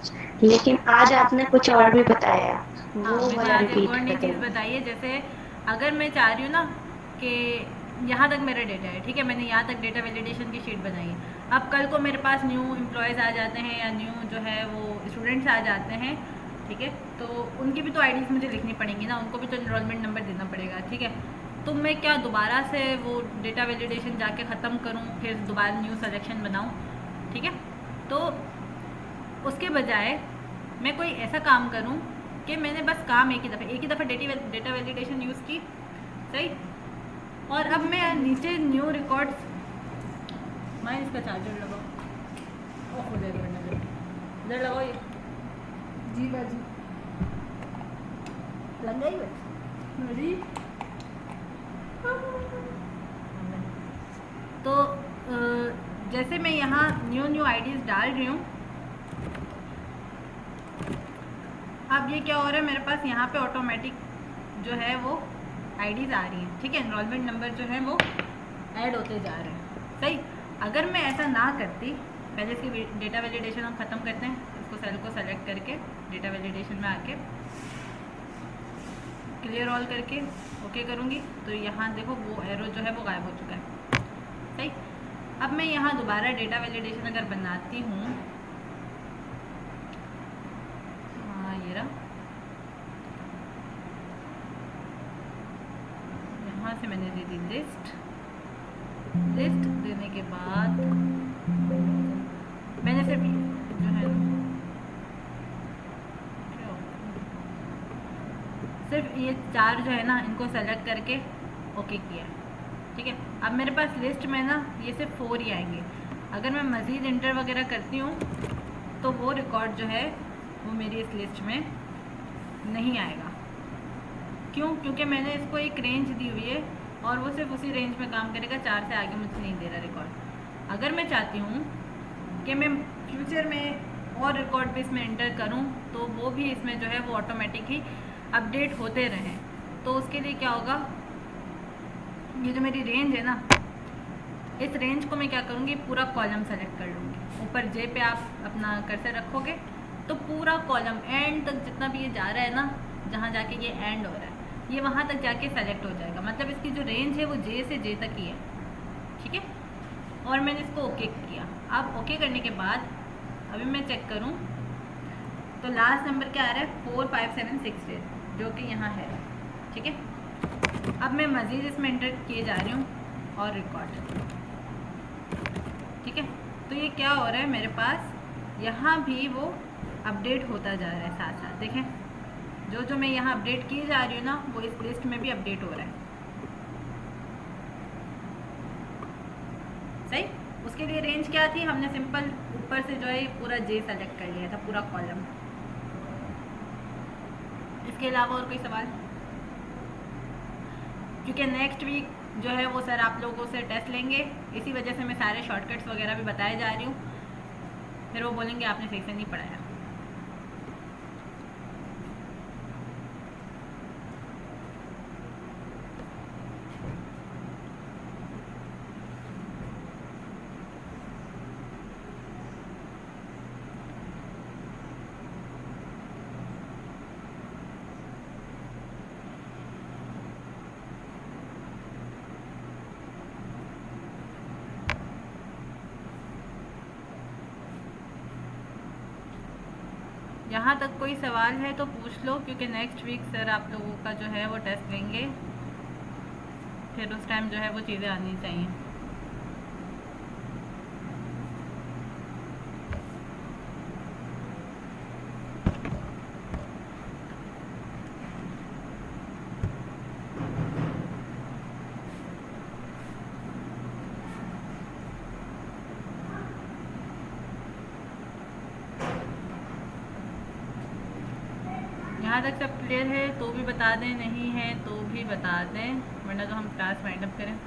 लेकिन आज आपने कुछ और भी बताया, हाँ, वो मैंने वाला आज एक रिपीट और नई कर चीज़ देना। बताई है। जैसे अगर मैं चाह रही हूँ ना कि यहाँ तक मेरा डेटा है, ठीक है, मैंने यहाँ तक डेटा वैलिडेशन की शीट बनाई है। अब कल को मेरे पास न्यू एम्प्लॉयज़ आ जाते हैं या न्यू जो है वो स्टूडेंट्स आ जाते हैं, ठीक है, तो उनकी भी तो आईडीज़ मुझे लिखनी पड़ेंगी ना, उनको भी तो इनरोलमेंट नंबर देना पड़ेगा, ठीक है। तो मैं क्या दोबारा से वो डेटा वैलिडेशन जाके ख़त्म करूँ, फिर दोबारा न्यू सिलेक्शन बनाऊँ, ठीक है। तो उसके बजाय मैं कोई ऐसा काम करूं कि मैंने बस काम एक ही दफ़ा डेटा वैलिडेशन यूज़ की, सही। और अब मैं नीचे न्यू रिकॉर्ड्स, मैं इसका चार्जर लगाओ, ऑफ हो जाएगा वरना इधर लगाओ ये, जी बाजी लग गई मेरी। तो जैसे मैं यहाँ न्यू आईडीज़ डाल रही हूँ, अब ये क्या हो रहा है, मेरे पास यहाँ पे ऑटोमेटिक जो है वो आईडीज़ आ रही हैं, ठीक है, एनरोलमेंट नंबर जो है वो ऐड होते जा रहे हैं, सही। अगर मैं ऐसा ना करती, पहले इसकी डेटा वैलिडेशन हम ख़त्म करते हैं, इसको सेल को सेलेक्ट करके डेटा वैलिडेशन में आके क्लियर ऑल करके ओके करूँगी, तो यहाँ देखो वो एरो जो है वो गायब हो चुका है, सही। अब मैं यहाँ दोबारा डेटा वैलिडेशन अगर बनाती हूँ, ये रहा, यहाँ से मैंने दे दी लिस्ट देने के बाद मैंने सिर्फ जो है सिर्फ ये 4 जो है ना इनको सेलेक्ट करके ओके किया है, ठीक है। अब मेरे पास लिस्ट में ना ये सिर्फ 4 ही आएंगे। अगर मैं मज़ीद इंटर वगैरह करती हूँ तो वो रिकॉर्ड जो है वो मेरी इस लिस्ट में नहीं आएगा। क्यों? क्योंकि मैंने इसको एक रेंज दी हुई है और वो सिर्फ उसी रेंज में काम करेगा, 4 से आगे मुझे नहीं दे रहा रिकॉर्ड। अगर मैं चाहती हूँ कि मैं फ्यूचर में और रिकॉर्ड भी इसमें इंटर करूँ तो वो भी इसमें जो है वो ऑटोमेटिक ही अपडेट होते रहें, तो उसके लिए क्या होगा, ये जो मेरी रेंज है ना, इस रेंज को मैं क्या करूँगी, पूरा कॉलम सेलेक्ट कर लूँगी। ऊपर जे पे आप अपना कर्सर रखोगे तो पूरा कॉलम एंड तक जितना भी ये जा रहा है ना, जहाँ जाके ये एंड हो रहा है, ये वहाँ तक जाके सेलेक्ट हो जाएगा। मतलब इसकी जो रेंज है वो जे से जे तक ही है, ठीक है। और मैंने इसको ओके किया। अब ओके करने के बाद अभी मैं चेक करूँ तो लास्ट नंबर क्या आ रहा है, 4576 जो कि यहाँ है, ठीक है। अब मैं मज़ीद इसमें एंटर किए जा रही हूँ और रिकॉर्ड ठीक है। तो ये क्या हो रहा है मेरे पास, यहाँ भी वो अपडेट होता जा रहा है साथ साथ। देखें, जो जो मैं यहाँ अपडेट किए जा रही हूँ ना, वो इस लिस्ट में भी अपडेट हो रहा है। सही। उसके लिए रेंज क्या थी, हमने सिंपल ऊपर से जो है पूरा जे सेलेक्ट कर लिया था, पूरा कॉलम। इसके अलावा और कोई सवाल? क्योंकि नेक्स्ट वीक जो है वो सर आप लोगों से टेस्ट लेंगे, इसी वजह से मैं सारे शॉर्टकट्स वगैरह भी बताए जा रही हूँ। फिर वो बोलेंगे आपने सही से नहीं पढ़ाया। यहाँ तक कोई सवाल है तो पूछ लो, क्योंकि नेक्स्ट वीक सर आप लोगों का जो है वो टेस्ट लेंगे, फिर उस टाइम जो है वो चीज़ें आनी चाहिए। यहाँ तक सब क्लियर है तो भी बता दें, नहीं है तो भी बता दें, वरना तो हम क्लास वाइंड अप करें।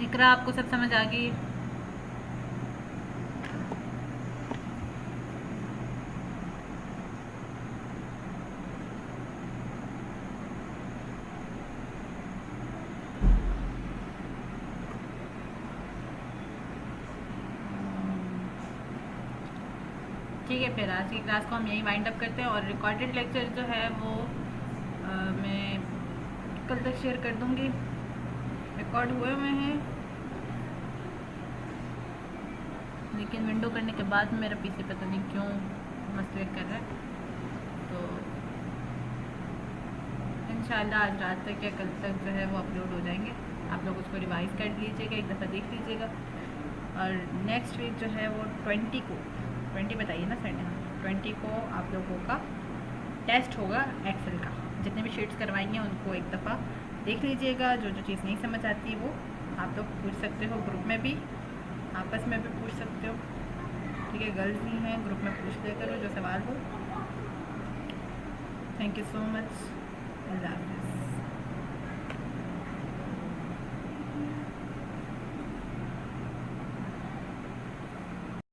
इकरा, आपको सब समझ आ गई? ठीक है, फिर आज की क्लास को हम यहीं वाइंड अप करते हैं, और रिकॉर्डेड लेक्चर जो है वो मैं कल तक शेयर कर दूँगी। रिकॉर्ड हुए हैं, लेकिन विंडो करने के बाद मेरा पीसी पता नहीं क्यों मसले कर रहा है। तो इंशाल्लाह आज रात तक या कल तक जो है वो अपलोड हो जाएंगे। आप लोग उसको रिवाइज़ कर लीजिएगा, एक दफ़ा देख लीजिएगा। और नेक्स्ट वीक जो है वो 20 को, 20 बताइए ना सर ने, 20 को आप लोगों का टेस्ट होगा एक्सेल का। जितने भी शीट्स करवाएंगे उनको एक दफ़ा देख लीजिएगा। जो जो चीज़ नहीं समझ आती वो आप लोग पूछ सकते हो, ग्रुप में भी, आपस में भी पूछ सकते हो। ठीक है, गर्ल्स भी हैं, ग्रुप में पूछ लिया करो जो सवाल हो। Thank you so much.